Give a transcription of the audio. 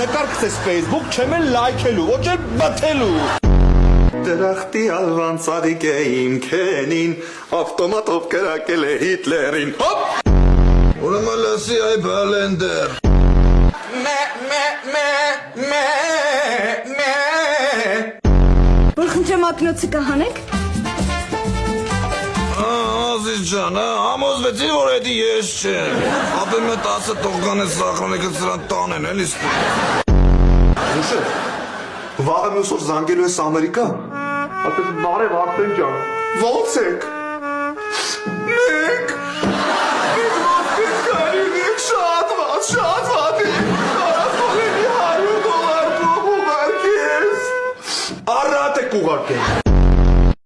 Նկարքս Facebook չեմ էլ լայքելու, ոչ էլ բթելու։ Դրախտի ալվան ծաղիկ է իմ քենին, ավտոմատով կրակել է Հիտլերին, հոպ։ Ուրեմն լսի այ բալենդեր։ Որ խնդրեմ ակնոցը կհանեք։ Ազիզ ջան, համոզվեցի, որ էդի ես չեմ։ Ապեմ է 10 տողգան է սախրանեկը սրան տանեն, էլի ստի։ Հուշեր, վաղը մյուս օր զանգելու ես Ամերիկա։ Ապես բարև Արտեն ջան, ո՞նց եք։ Մենք ոսկետ կարինիք շատ վատ ենք, կարած թողելի $100 փող ուղարկես։ Առատ եք ուղարկել։